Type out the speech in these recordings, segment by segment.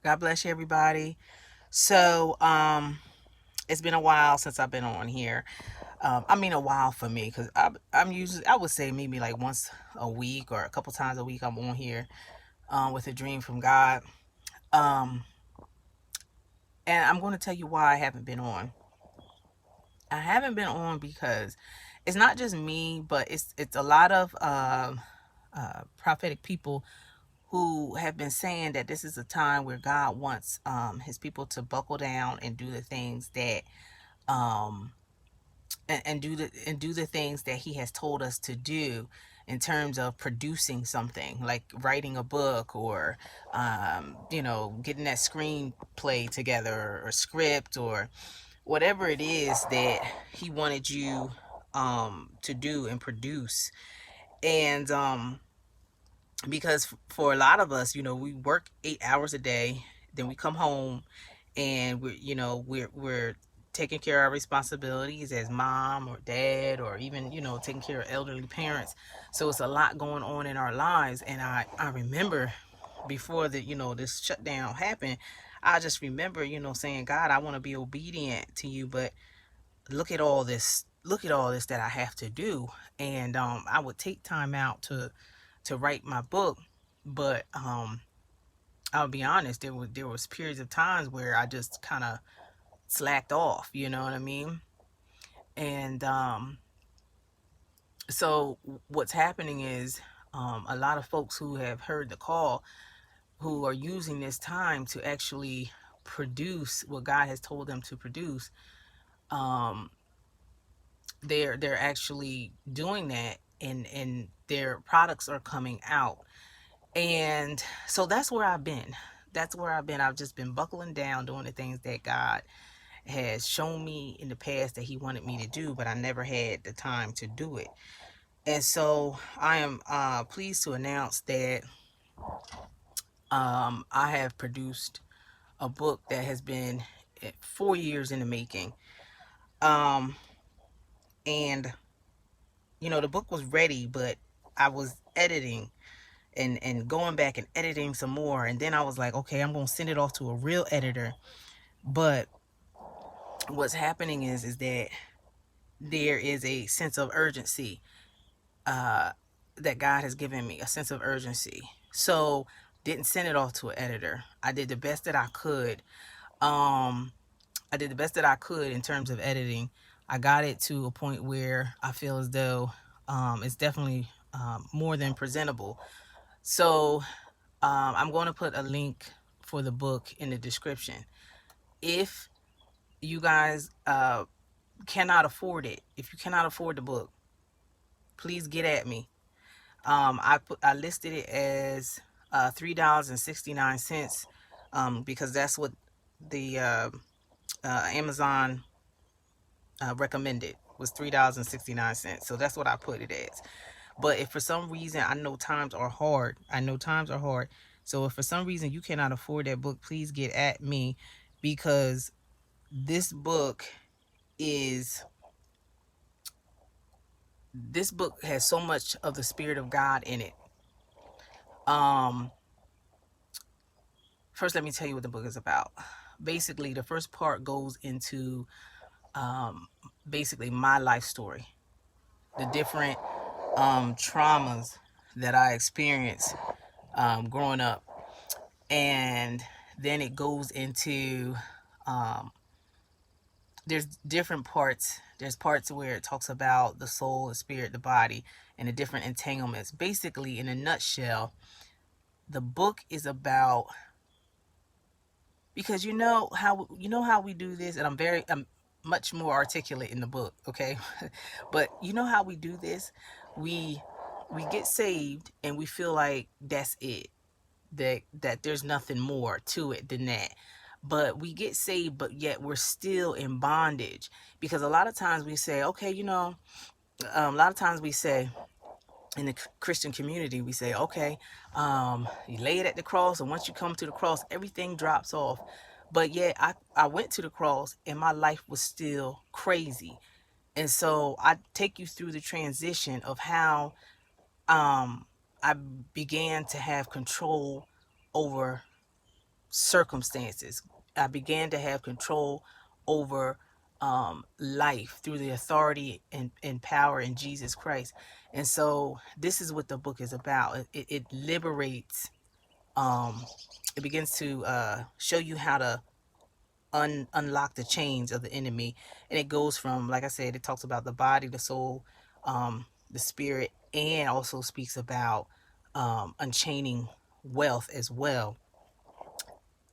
God bless you, everybody. So, it's been a while since I've been on here. I mean, a while for me because I'm usually, I would say maybe like once a week or a couple times a week I'm on here with a dream from God. Um, and I'm going to tell you why I haven't been on. I haven't been on because it's not just me, but it's a lot of prophetic people who have been saying that this is a time where God wants his people to buckle down and do the things that um and do the things that he has told us to do in terms of producing something like writing a book or getting that screenplay together or script or whatever it is that he wanted you to do and produce. And because for a lot of us, we work 8 hours a day, then we come home and we're taking care of our responsibilities as mom or dad, or even taking care of elderly parents. So it's a lot going on in our lives. And I remember before this shutdown happened, I just remember saying, God, I want to be obedient to you, but look at all this that I have to do. And I would take time out to write my book. But I'll be honest, there was periods of times where I just kind of slacked off, you know what I mean? And so what's happening is a lot of folks who have heard the call, who are using this time to actually produce what God has told them to produce, um, they're actually doing that, and their products are coming out. And so that's where I've been. I've just been buckling down, doing the things that God has shown me in the past that he wanted me to do, but I never had the time to do it. And so I am pleased to announce that I have produced a book that has been 4 years in the making. Um, and the book was ready, but I was editing and going back and editing some more. And then I was like, okay, I'm going to send it off to a real editor. But what's happening is that there is a sense of urgency uh, that God has given me, a sense of urgency. So didn't send it off to an editor. I did the best that I could. Um, I did the best that I could in terms of editing. I got it to a point where I feel as though it's definitely more than presentable. So I'm going to put a link for the book in the description. If you guys cannot afford it, if you cannot afford the book, please get at me. I listed it as $3.69, because that's what the Amazon recommended, was $3.69. So that's what I put it as. But if for some reason, I know times are hard. So if for some reason you cannot afford that book, please get at me, because this book is this book has so much of the Spirit of God in it. Um, First, let me tell you what the book is about. Basically, the first part goes into basically my life story, the different traumas that I experienced growing up. And then it goes into um, there's different parts. There's parts where it talks about the soul, the spirit, the body, and the different entanglements. Basically, in a nutshell, the book is about, because you know how we do this, and I'm much more articulate in the book, okay? But you know how we do this. We we get saved and we feel like that's it, that there's nothing more to it than that. But we get saved, but yet we're still in bondage, because a lot of times we say, okay, a lot of times we say, in the Christian community, we say, okay, you lay it at the cross, and once you come to the cross, everything drops off. But yet, I went to the cross, and my life was still crazy. And so I take you through the transition of how I began to have control over circumstances. I began to have control over life through the authority and power in Jesus Christ. And so this is what the book is about. It liberates, um, it begins to show you how to unlock the chains of the enemy. And it goes from, like I said, it talks about the body, the soul, the spirit, and also speaks about unchaining wealth as well.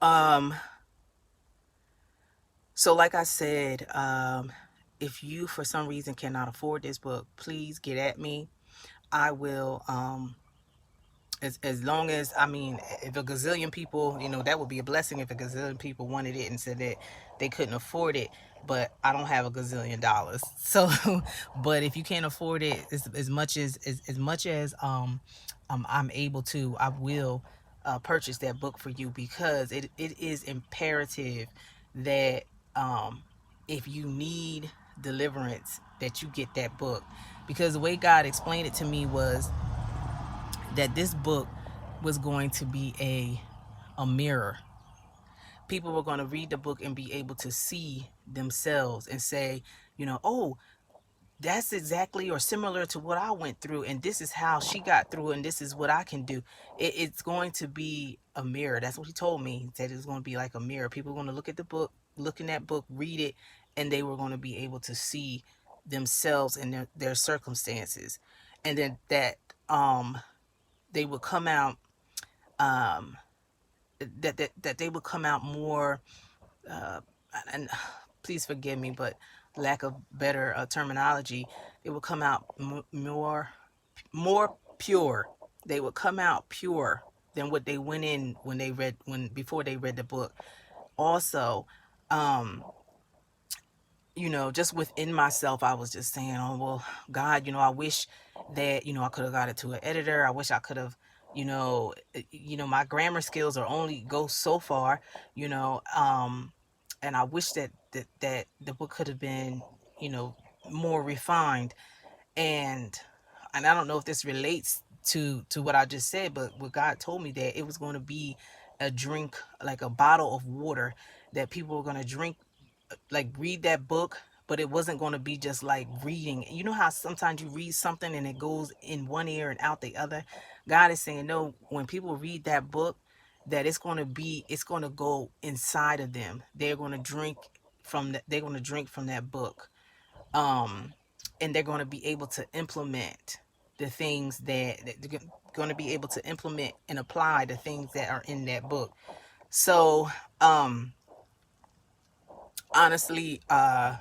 Um, so like I said, if you for some reason cannot afford this book, please get at me. I will, as long as, I mean, if a gazillion people, that would be a blessing if a gazillion people wanted it and said that they couldn't afford it. But I don't have a gazillion dollars, so but if you can't afford it, as much as much as I'm able to, I will purchase that book for you, because it is imperative that if you need deliverance, that you get that book. Because the way God explained it to me was that this book was going to be a mirror. People were going to read the book and be able to see themselves and say, oh, that's exactly or similar to what I went through, and this is how she got through, and this is what I can do. It's going to be a mirror. That's what he told me. He said it's going to be like a mirror. People are going to look at the book, look in that book, read it, and they were going to be able to see themselves and their circumstances. And then that they would come out, um, that they would come out more, uh, and please forgive me, but lack of better terminology, it would come out more pure. They would come out pure than what they went in when before they read the book. Also, um, just within myself, I was just saying, oh, well, God, I wish that, I could have got it to an editor. I wish I could have, my grammar skills are only go so far, and I wish that the book could have been, more refined. And I don't know if this relates to what I just said, but what God told me, that it was going to be a drink, like a bottle of water that people were going to drink, like read that book, but it wasn't going to be just like reading. You know how sometimes you read something and it goes in one ear and out the other? God is saying, no, when people read that book, that it's going to go inside of them. They're going to drink they're going to drink from that book. And they're going to be able to implement the things that they're going to be able to implement and apply the things that are in that book. So, honestly, I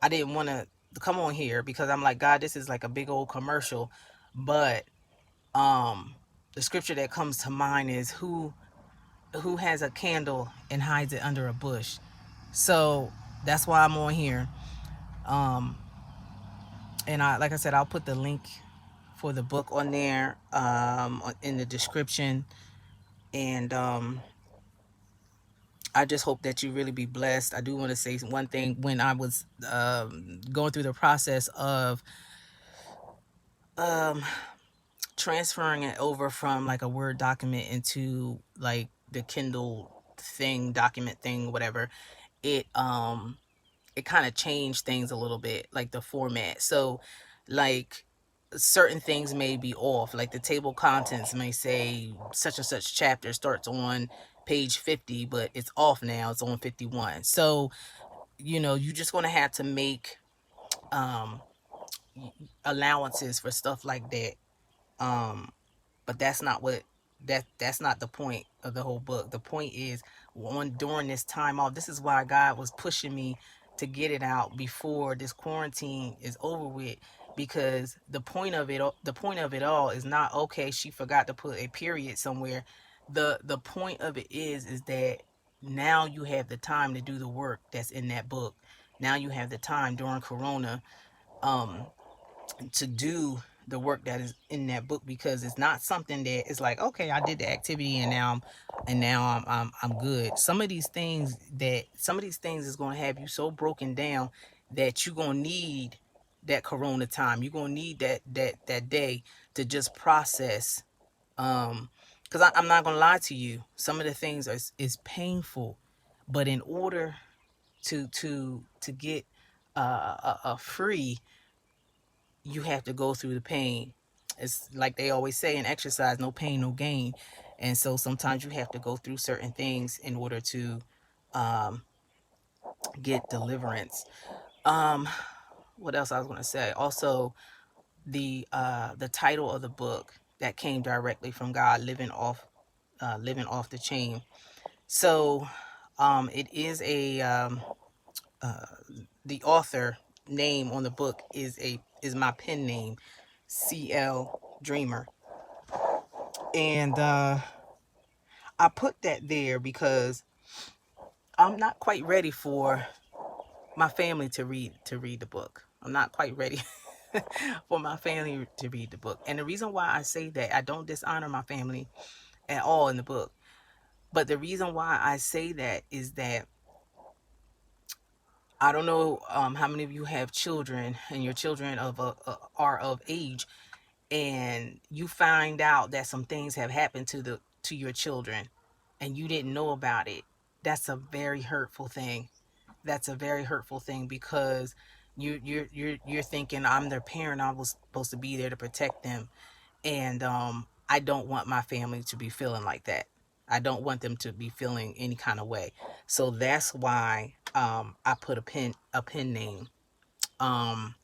didn't want to come on here because I'm like, God, this is like a big old commercial. But the scripture that comes to mind is, who has a candle and hides it under a bush. So that's why I'm on here. Um, and like I said, I'll put the link for the book on there, in the description. And I just hope that you really be blessed. I do want to say one thing. When I was going through the process of um, transferring it over from like a Word document into like the Kindle thing, document thing, whatever, it kind of changed things a little bit, like the format. So like certain things may be off, like the table contents may say such and such chapter starts on page 50, but it's off now, it's on 51. So you're just going to have to make um allowances for stuff like that. But that's not what that's not the point of the whole book. The point is, during this time off, this is why God was pushing me to get it out before this quarantine is over with. Because the point of it all is not, okay, she forgot to put a period somewhere. The point of it is that now you have the time to do the work that's in that book. Now you have the time during Corona, um to do the work that is in that book, because it's not something that is like, okay, I did the activity and now I'm good. Some of these things is going to have you so broken down that you're going to need that Corona time. You're going to need that day to just process, um because I'm not gonna lie to you, some of the things is painful, but in order to get free, you have to go through the pain. It's like they always say in exercise, no pain, no gain. And so sometimes you have to go through certain things in order to um, get deliverance. Um, what else I was going to say? Also, the title of the book that came directly from God, living off the chain. So it is uh, the author name on the book is my pen name, CL Dreamer. And I put that there because I'm not quite ready for my family to read the book. I'm not quite ready for my family to read the book. And the reason why I say that, I don't dishonor my family at all in the book. But the reason why I say that is that I don't know how many of you have children, and your children are of age, and you find out that some things have happened to your children, and you didn't know about it. That's a very hurtful thing. That's a very hurtful thing, because you're thinking, I'm their parent, I was supposed to be there to protect them. And I don't want my family to be feeling like that. I don't want them to be feeling any kind of way. So that's why I put a pen name. um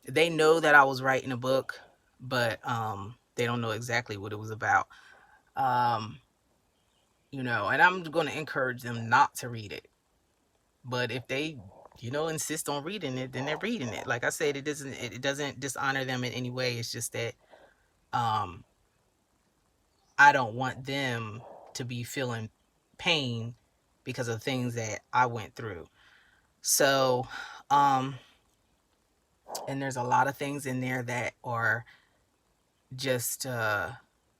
they know that I was writing a book, but they don't know exactly what it was about. um and I'm going to encourage them not to read it. But if they, insist on reading it, then they're reading it. Like I said, it doesn't dishonor them in any way. It's just that um I don't want them to be feeling pain because of things that I went through. So, um and there's a lot of things in there that are just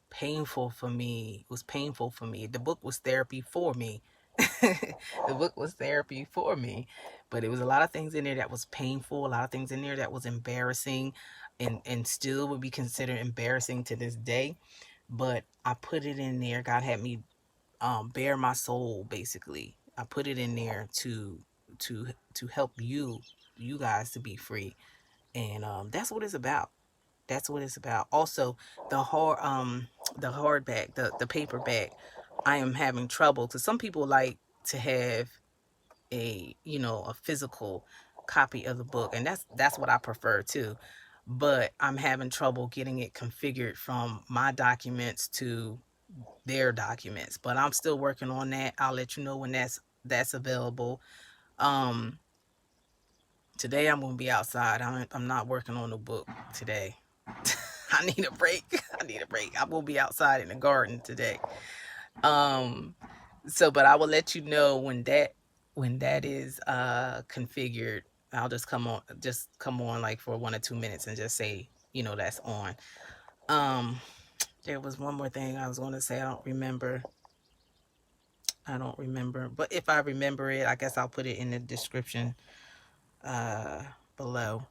painful for me. It was painful for me. The book was therapy for me. The book was therapy for me. But it was a lot of things in there that was painful, a lot of things in there that was embarrassing, and still would be considered embarrassing to this day. But I put it in there. God had me bare my soul, basically. I put it in there to help you guys to be free. And that's what it's about. That's what it's about. Also, the hardback, the paperback, I am having trouble, because some people like to have a physical copy of the book, and that's what I prefer too. But I'm having trouble getting it configured from my documents to their documents. But I'm still working on that. I'll let you know when that's available. Um Today I'm gonna be outside. I'm not working on the book today. I need a break. I need a break. I'm gonna be outside in the garden today. Um, but I will let you know when that is configured. I'll just come on like for 1 or 2 minutes and just say, that's on. Um, there was one more thing I was gonna say. I don't remember. But if I remember it, I guess I'll put it in the description uh below.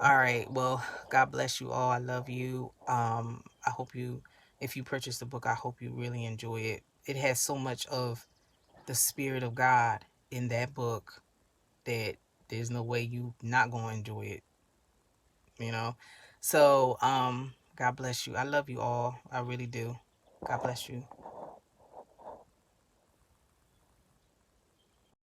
All right. Well, God bless you all. I love you. I hope if you purchase the book, I hope you really enjoy it. It has so much of the Spirit of God in that book that there's no way you not gonna enjoy it, you know? So, God bless you. I love you all. I really do. God bless you.